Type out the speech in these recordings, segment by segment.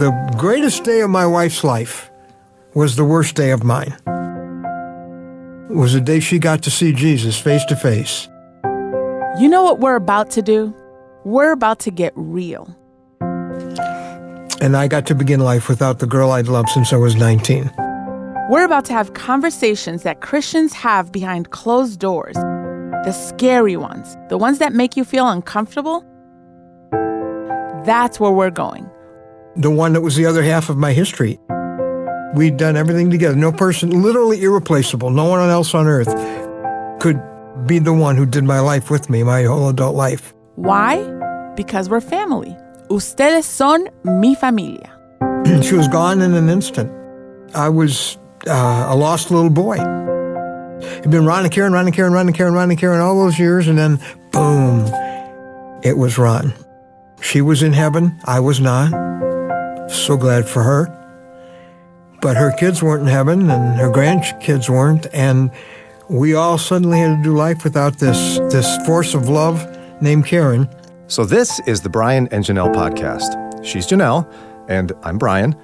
the greatest day of my wife's life was the worst day of mine. It was the day she got to see Jesus face to face. You know what we're about to do? We're about to get real. And I got to begin life without the girl I'd loved since I was 19. We're about to have conversations that Christians have behind closed doors. The scary ones, the ones that make you feel uncomfortable. That's where we're going. The one that was the other half of my history. We'd done everything together. No person, literally irreplaceable. No one else on earth could be the one who did my life with me, my whole adult life. Why? Because we're family. Ustedes son mi familia. She was gone in an instant. I was a lost little boy. I'd been Ron and Karen all those years, and then, boom, it was Ron. She was in heaven. I was not. So glad for her. But her kids weren't in heaven, and her grandkids weren't, and we all suddenly had to do life without this force of love named Karen. So this is the Brian and Janelle podcast. She's Janelle, and I'm Brian.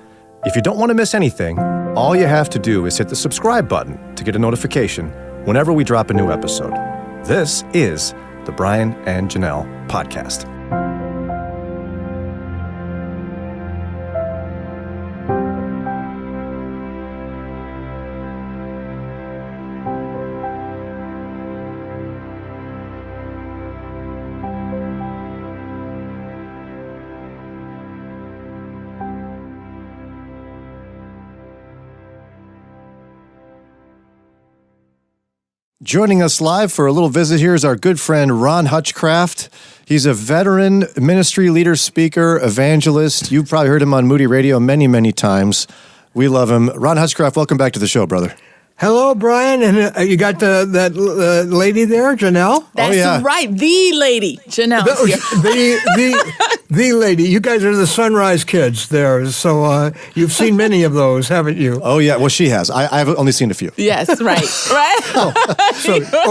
If you don't want to miss anything, all you have to do is hit the subscribe button to get a notification whenever we drop a new episode. This is the Brian and Janelle podcast. Joining us live for a little visit here is our good friend Ron Hutchcraft. He's a veteran ministry leader, speaker, evangelist. You've probably heard him on Moody Radio many, many times. We love him. Ron Hutchcraft, welcome back to the show, brother. Hello, Brian, and you got that lady there, Janelle? That's right, the lady, Janelle. The lady. You guys are the Sunrise kids there, so you've seen many of those, haven't you? Oh, yeah, well, she has. I've only seen a few. Yes, right.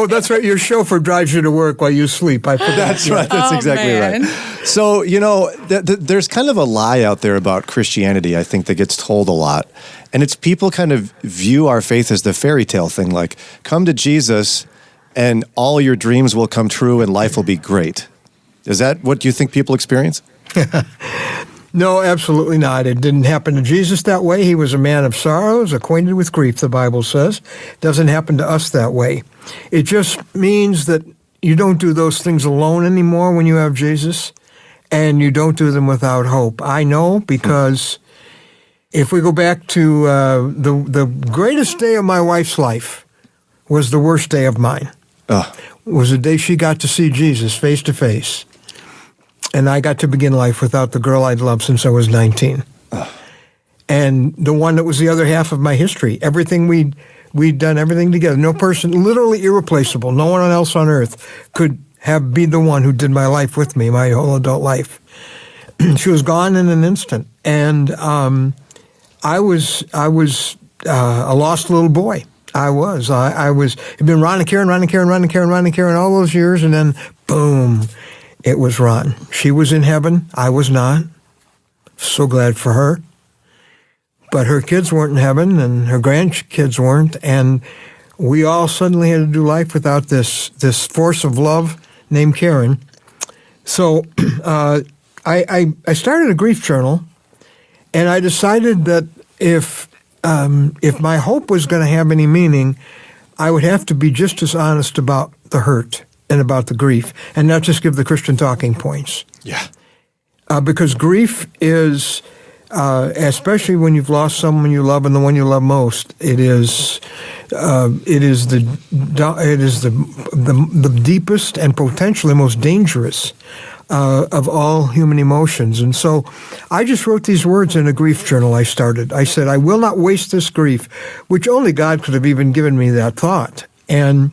That's right, your chauffeur drives you to work while you sleep. I forgot. That's right, that's exactly man. right. So, there's kind of a lie out there about Christianity, I think, that gets told a lot. And it's people kind of view our faith as the fairy tale thing, like come to Jesus and all your dreams will come true and life will be great. Is that what you think people experience? No, absolutely not. It didn't happen to Jesus that way. He was a man of sorrows, acquainted with grief, the Bible says. It doesn't happen to us that way. It just means that you don't do those things alone anymore when you have Jesus, and you don't do them without hope. I know because if we go back to the greatest day of my wife's life was the worst day of mine. It was the day she got to see Jesus face to face. And I got to begin life without the girl I'd loved since I was 19. And the one that was the other half of my history. Everything we'd done everything together. No person, literally irreplaceable. No one else on earth could be the one who did my life with me, my whole adult life. She was gone in an instant. And I was a lost little boy. I was. I'd been Ron and Karen all those years, and then, boom, it was Ron. She was in heaven. I was not. So glad for her. But her kids weren't in heaven, and her grandkids weren't, and we all suddenly had to do life without this force of love named Karen. So I started a grief journal, and I decided that if my hope was going to have any meaning, I would have to be just as honest about the hurt and about the grief, and not just give the Christian talking points. Yeah. Because grief is, especially when you've lost someone you love and the one you love most, it is the deepest and potentially most dangerous of all human emotions. And so I just wrote these words in a grief journal I started. I said, I will not waste this grief, which only God could have even given me that thought. And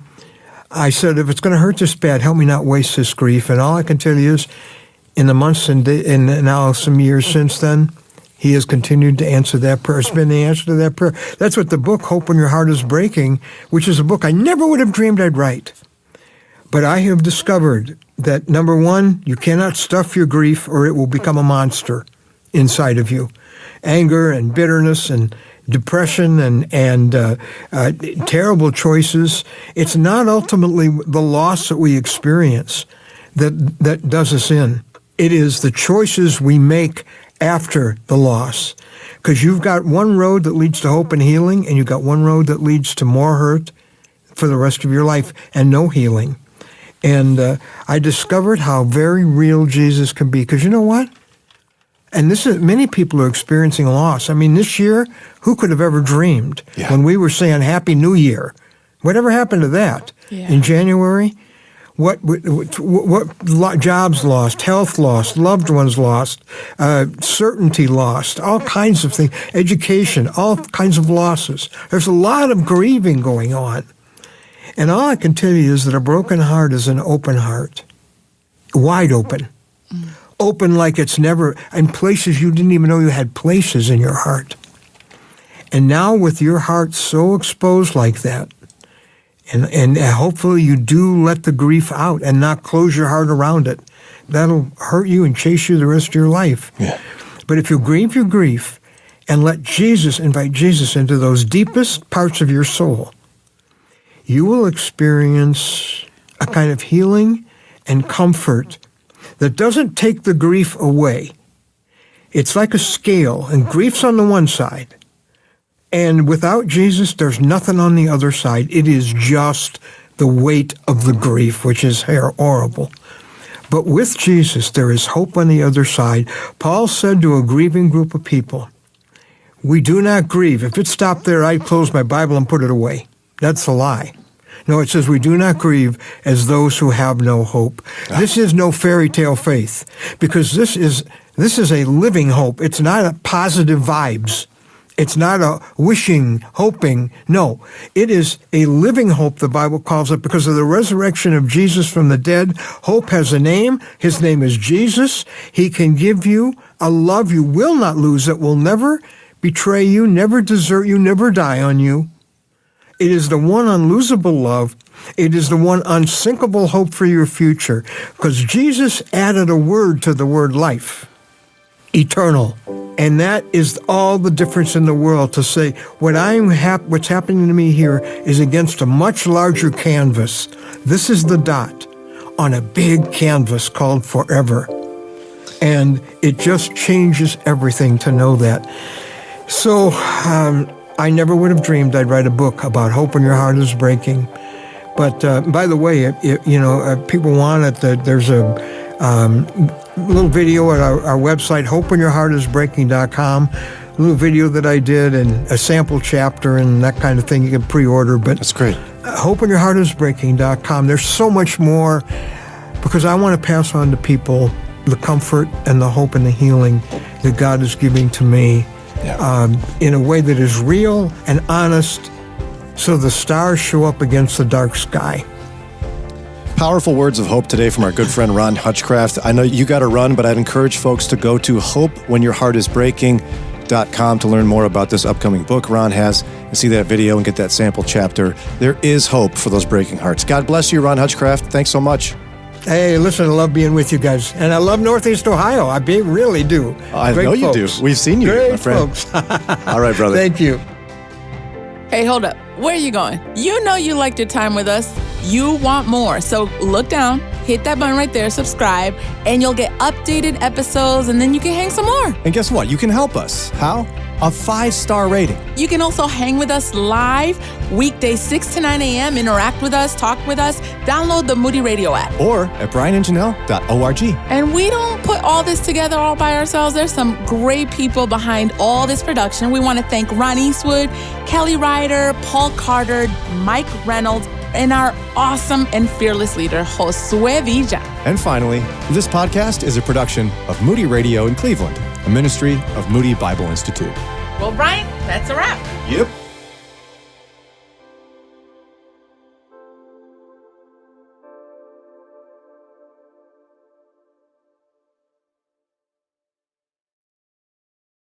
I said, if it's going to hurt this bad, help me not waste this grief. And all I can tell you is, in the months and now some years since then, He has continued to answer that prayer. It's been the answer to that prayer. That's what the book, Hope When Your Heart is Breaking, which is a book I never would have dreamed I'd write. But I have discovered that, number one, you cannot stuff your grief or it will become a monster inside of you. anger and bitterness and depression and terrible choices. It's not ultimately the loss that we experience that does us in. It is the choices we make after the loss. Because you've got one road that leads to hope and healing, and you've got one road that leads to more hurt for the rest of your life and no healing. And I discovered how very real Jesus can be. Because you know what? And many people are experiencing loss. I mean, this year, who could have ever dreamed when we were saying Happy New Year? Whatever happened to that in January? What jobs lost, health lost, loved ones lost, certainty lost, all kinds of things, education, all kinds of losses. There's a lot of grieving going on. And all I can tell you is that a broken heart is an open heart, wide open. Open like it's never, in places you didn't even know you had places in your heart. And now with your heart so exposed like that, and hopefully you do let the grief out and not close your heart around it. That'll hurt you and chase you the rest of your life. Yeah. But if you grieve your grief and invite Jesus into those deepest parts of your soul, you will experience a kind of healing and comfort that doesn't take the grief away. It's like a scale, and grief's on the one side. And without Jesus, there's nothing on the other side. It is just the weight of the grief, which is horrible. But with Jesus, there is hope on the other side. Paul said to a grieving group of people, we do not grieve. If it stopped there, I'd close my Bible and put it away. That's a lie. No, it says we do not grieve as those who have no hope. This is no fairy tale faith, because this is a living hope. It's not a positive vibes. It's not a wishing, hoping. No, it is a living hope, the Bible calls it, because of the resurrection of Jesus from the dead. Hope has a name. His name is Jesus. He can give you a love you will not lose, that will never betray you, never desert you, never die on you. It is the one unlosable love. It is the one unsinkable hope for your future, because Jesus added a word to the word life, eternal. And that is all the difference in the world, to say what's happening to me here is against a much larger canvas. This is the dot on a big canvas called forever. And it just changes everything to know that. So I never would have dreamed I'd write a book about hope when your heart is breaking. But by the way, people want it. There's a little video at our website, hopewhenyourheartisbreaking.com. A little video that I did and a sample chapter and that kind of thing you can pre-order. But that's great. Hopewhenyourheartisbreaking.com. There's so much more, because I want to pass on to people the comfort and the hope and the healing that God is giving to me in a way that is real and honest, so the stars show up against the dark sky. Powerful words of hope today from our good friend Ron Hutchcraft. I know you got to run, but I'd encourage folks to go to hopewhenyourheartisbreaking.com to learn more about this upcoming book Ron has and see that video and get that sample chapter. There is hope for those breaking hearts. God bless you, Ron Hutchcraft. Thanks so much. Hey, listen, I love being with you guys. And I love Northeast Ohio. I really do. I know you do. We've seen you, Great my friend. Folks. All right, brother. Thank you. Hey, hold up. Where are you going? You know you liked your time with us. You want more. So look down, hit that button right there, subscribe, and you'll get updated episodes, and then you can hang some more. And guess what? You can help us. How? A 5-star rating. You can also hang with us live, weekdays 6 to 9 a.m., interact with us, talk with us, download the Moody Radio app. Or at brianandjanelle.org. And we don't put all this together all by ourselves. There's some great people behind all this production. We want to thank Ron Eastwood, Kelly Ryder, Paul Carter, Mike Reynolds, and our awesome and fearless leader, Josue Villa. And finally, this podcast is a production of Moody Radio in Cleveland, a ministry of Moody Bible Institute. Well, Brian, that's a wrap. Yep.